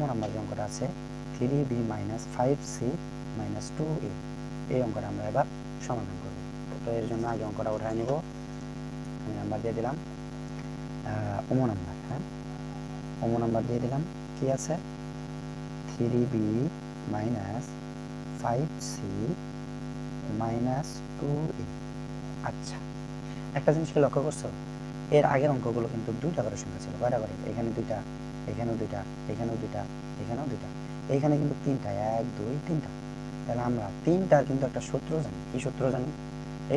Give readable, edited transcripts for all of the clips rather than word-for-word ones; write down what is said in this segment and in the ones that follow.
Number যে অঙ্কটা আছে 3b minus 5c minus 2a, এই অঙ্কটা আমরা এবার সমাধান করব। তো এর জন্য আগে অঙ্কটা উঠায় নিব। আমি নাম্বার দিয়ে দিলাম নাম্বার, হ্যাঁ নাম্বার দিয়ে দিলাম। কি আছে 3b minus 5c minus 2a। আচ্ছা, একটা জিনিসকে লক্ষ্য করছো, এর আগের অঙ্কগুলো কিন্তু দুইটা করে সংখ্যা ছিল। কয়টা করে? এখানে দুইটা, এখানেও দুইটা, এখানেও দুইটা, এখানেও দুইটা, এইখানে কিন্তু তিনটা, 1 2 3টা। তাহলে আমরা তিনটার কিন্তু একটা সূত্র জানি। কি সূত্র জানি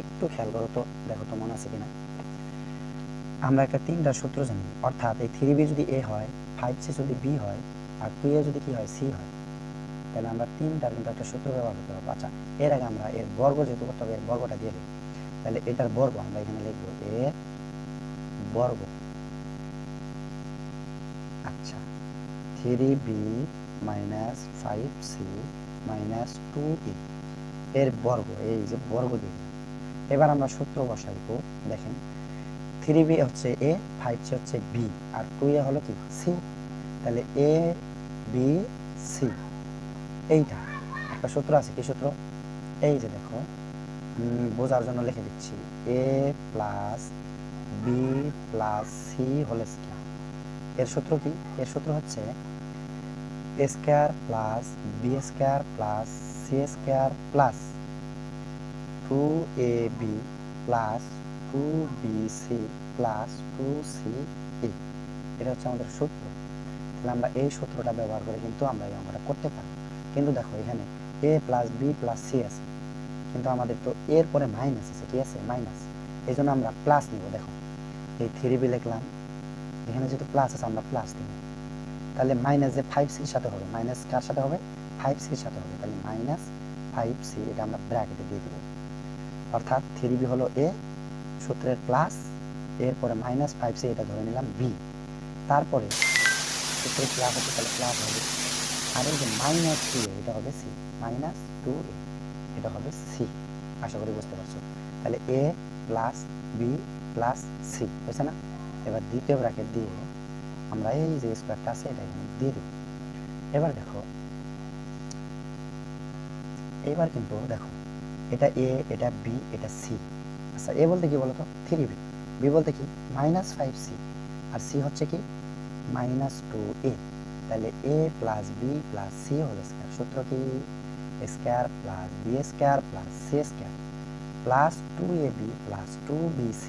একটু খেয়াল করো তো, দেখো তো মনে আছে কিনা। আমরা একটা তিনটার সূত্র জানি, অর্থাৎ এই 3b যদি a হয়, 5c যদি b হয়, আর 2a যদি কি হয়, c হয়, তাহলে আমরা তিনটার কিন্তু একটা সূত্র ব্যবহার করতে পারবো। আচ্ছা, এর আগে আমরা এর বর্গ যেহেতু করতে হবে, এর বর্গটা দিয়ে দিই। তাহলে এটার বর্গ আমরা এখানে লিখবো এর বর্গ। আচ্ছা, 3b minus 5c minus 2a এর বর্গ, এই যে বর্গ দিয়ে। এবার আমরা সূত্র বসাইব। দেখেন 3b হচ্ছে a, 5c হচ্ছে b, আর 2a হলো কি c। তাহলে a b c, এইটা একটা সূত্র আছে। কি সূত্র? এই যে দেখো, বোঝার জন্য লিখে দিচ্ছি, a plus b plus c whole square. এর সূত্র কি? এর সূত্র হচ্ছে a square plus b square plus c square plus 2ab plus 2bc plus 2ca। এটা হচ্ছে আমাদের সূত্র। তাহলে আমরা এই সূত্রটা ব্যবহার করে কিন্তু আমরা এই অঙ্কটা করতে পারি। কিন্তু দেখো এখানে a plus b plus c আছে, কিন্তু আমাদের তো এর পরে মাইনাস আছে। কি আছে? মাইনাস। এই জন্য আমরা প্লাস নিব। দেখো এই 3b লিখলাম, এখানে যেহেতু প্লাস আছে আমরা প্লাস দিব। তাহলে মাইনাস যে 5c এর সাথে হবে, মাইনাস কার সাথে হবে? 5c এর সাথে হবে। তাহলে মাইনাস 5c, এটা আমরা ব্র্যাকেটে দিয়ে দিব। অর্থাৎ 3b হলো a, সূত্রের প্লাস, এরপরে মাইনাস 5c, এটা ধরে নিলাম b। তারপরে সূত্রের প্লাস আছে, তাহলে প্লাস হবে। আর এই যে মাইনাস 2a, এটা হবে c, মাইনাস 2a, এটা হবে c। আশা করি বুঝতে পারছো। তাহলে a plus b plus c হয়েছে না? এবার দ্বিতীয় ব্র্যাকেট দিয়ে আমরা এই যে স্কোয়ারটা আছে এটা এখানে দিয়ে দিব। এবার দেখো, এবার কিন্তু দেখো এটা এ, এটা বি, এটা সি। আচ্ছা, এ বলতে কি বলতো? 3b। বি বলতে কি? Minus 5c। আর সি হচ্ছে কি? Minus 2a। তাহলে a plus b plus c whole square. সূত্র কি? Square plus b square plus c square plus 2ab plus 2bc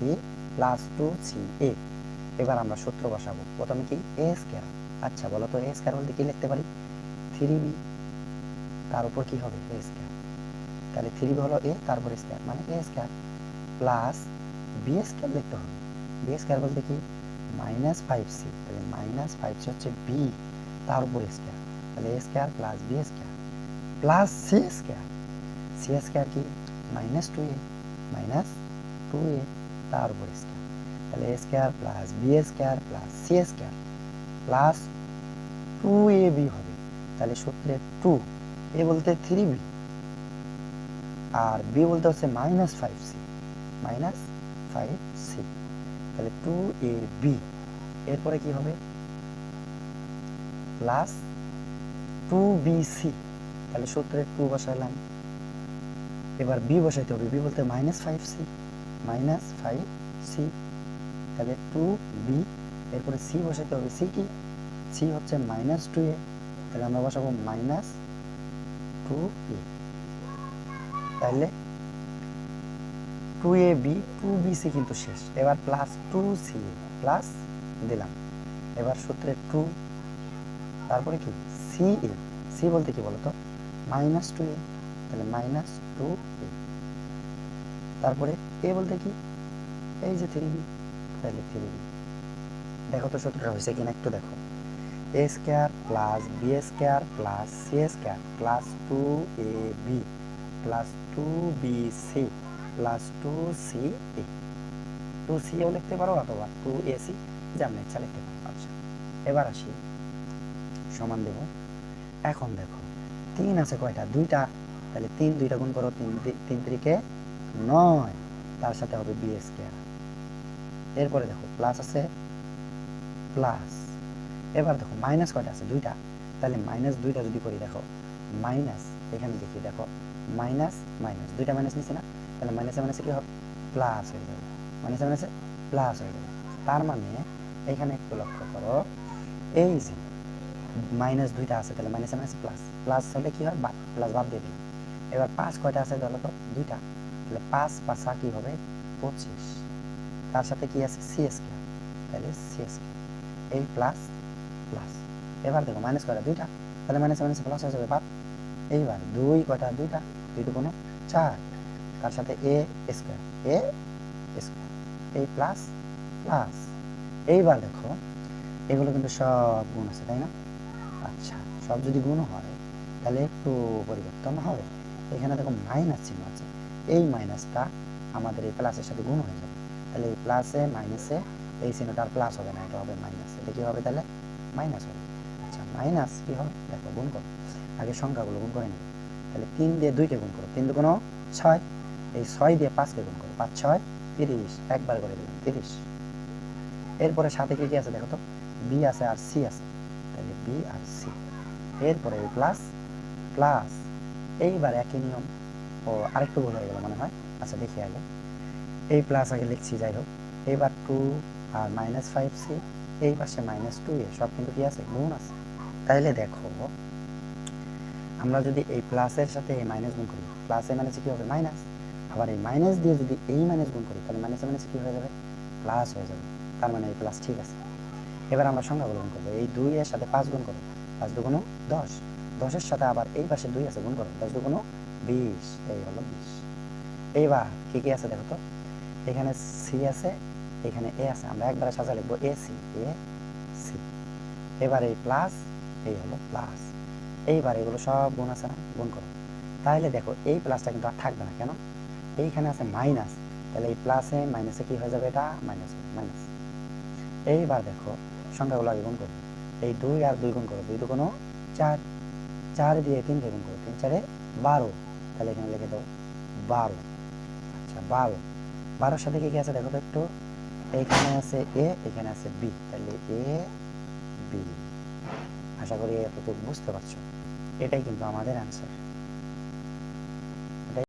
plus 2ca। এবার আমরা সূত্র বসাবো। প্রথমে কি? A square. আচ্ছা বলো তো, এ স্কয়ার বলতে কি লিখতে পারি? 3b, তার উপর কি হবে? এ স্কয়ার। তাহলে 3b হলো এ, তারপর স্কয়ার, মানে এ স্কয়ার প্লাস বি স্কয়ার লিখতে হবে। বি স্কয়ার বলতে কি? Minus 5c। তাহলে মাইনাস 5c হচ্ছে বি, তার উপর স্কয়ার। তাহলে a square plus b square plus c square. C square কি? মাইনাস 2a, মাইনাস 2a, তার উপর স্কয়ার। তাহলে a square plus b square plus c square plus 2ab হবে। তাহলে সূত্রে 2, এ বলতে 3b, আর বি বলতে হচ্ছে মাইনাস 5c, মাইনাস 5c। তাহলে 2ab, এরপরে কি হবে? Plus 2bc। তাহলে সূত্রে 2 বসাইলাম। এবার বি বসাইতে হবে। বি বলতে মাইনাস 5c, মাইনাস 5c। তাহলে 2b, এরপরে সি বসাইতে হবে। সি কি? সি হচ্ছে মাইনাস 2a। তাহলে আমরা বসাবো মাইনাস 2a। তাহলে 2ab 2bc কিন্তু শেষ। এবার প্লাস 2ca, প্লাস দিলাম। এবার সূত্রে 2, তারপরে কি? সি এ। সি বলতে কি বলতো? Minus 2a। তাহলে মাইনাস 2a। তারপরে এ বলতে কি? এই যে 3b। তাহলে 3b। দেখো তো সূত্রটা হয়েছে কিনা একটু দেখো। A square plus b square plus c square plus 2ab plus 2bc plus 2ca। 2ca ও লিখতে পারো অথবা 2ac, যেমন ইচ্ছা লিখতে পারো। আচ্ছা, এবার আসি, সমান দেব। এখন দেখো 3 আছে কয়টা? 2টা। তাহলে 3 2টা গুণ করো, 3 3কে 9, তার সাথে হবে বি স্কয়ার। এরপরে দেখো প্লাস আছে, প্লাস। এবার দেখো মাইনাস কয়টা আছে? 2টা। তাহলে মাইনাস দুইটা যদি করি দেখো মাইনাস, এখানে দেখি দেখো মাইনাস মাইনাস দুইটা মাইনাস নিচ্ছে না, তাহলে মাইনাসে মাইনাসে কি হবে প্লাস হয়ে যাবে, মাইনাসে মাইনাসে প্লাস হয়ে যাবে। তার মানে এখানে একটু লক্ষ্য করো, এই যে মাইনাস দুইটা আছে তাহলে মাইনাসে মাইনাসে প্লাস, প্লাস হলে কি হয় বাদ, প্লাস বাদ দিয়ে দিলাম। এবার 5 কয়টা আছে বলো তো দুইটা, তাহলে 5 5 কি হবে 25, তার সাথে কি আছে সি স্কয়ার, তাহলে সি স্কয়ার এই প্লাস প্লাস। এবার দেখো মাইনাস কয়টা দুইটা, তাহলে মাইনাসে মাইনাসে প্লাস হয়ে যাবে বাদ। এইবার 2 কয়টা দুইটা, 2 2 গুণ 4, তার সাথে এ স্কয়ার এই প্লাস প্লাস। এইবার দেখো এগুলো কিন্তু সব গুণ আছে তাই না? আচ্ছা, সব যদি গুণ হয় তাহলে একটু পরিবর্তন হবে। এখানে দেখো মাইনাস চিহ্ন আছে, এই মাইনাসটা আমাদের এই প্লাসের সাথে গুণ হয়ে যাবে, তাহলে এই প্লাসে মাইনাসে এই চিহ্নটা আর প্লাস হবে না, এটা হবে মাইনাস। এটা কি হবে তাহলে মাইনাস হবে। আচ্ছা মাইনাস কি হবে দেখো গুণ করো, আগে সংখ্যাগুলো গুণ করে নেবে। তাহলে 3 দিয়ে 2কে গুণ করো, 3 2 6, এই 6 দিয়ে 5কে গুণ করো, 5 6 30, একবার করে দিলাম 30। এরপরে সাথে কি কি আছে দেখো তো, বি আছে আর সি আছে, তাহলে বি আর সি। এরপরে এই প্লাস প্লাস, এইবার একই নিয়ম। ও আরেকটু ভুল হয়ে গেল মনে হয়, আচ্ছা দেখি আগে, এই প্লাস আগে লিখছি যাই হোক। এইবার 2 আর -5c, এই পাশে -2a, সব কিন্তু কি আছে গুণ আছে। তাইলে দেখো আমরা যদি এই প্লাসের সাথে এই মাইনাস গুণ করি, প্লাসে মাইনাসে কি হবে মাইনাস, আবার এই মাইনাস দিয়ে যদি এই মাইনাস গুণ করি তাহলে মাইনাসে মাইনাসে কি হয়ে যাবে প্লাস হয়ে যাবে, তার মানে এই প্লাস ঠিক আছে। এবার আমরা সংখ্যাগুলো গুণ করবো, এই 2 এর সাথে 5 গুণ করো, 5 2 10, 10 এর সাথে আবার এই পাশে 2 আছে গুণ করো, 10 2 20, এই হলো 20। এইবার কি কি আছে দেখো তো, এখানে সি আছে এখানে এ আছে, আমরা একবারে সাজা লিখবো এ সি এ সি। এবার এই প্লাস এই হলো প্লাস, এইবার এগুলো সব গুণ আছে না গুণ করো। তাহলে দেখো এই প্লাসটা কিন্তু আর থাকবে না, কেন এইখানে আছে মাইনাস, তাহলে এই প্লাসে মাইনাসে কি হয়ে যাবে এটা মাইনাস মাইনাস। এইবার দেখো সংখ্যাগুলো আগে গুণ করো, এই 2 আর 2 গুণ করো, 2 2 4, 4 দিয়ে 3কে গুণ করো, 3 4 12, তাহলে এখানে লিখে দাও 12। আচ্ছা 12, 12 সাথে কি কি আছে দেখো তো একটু, এখানে আছে এ এখানে আছে বি, তাহলে এ বি। আশা করি এতটুকু বুঝতে পারছো, এটাই কিন্তু আমাদের অ্যান্সার।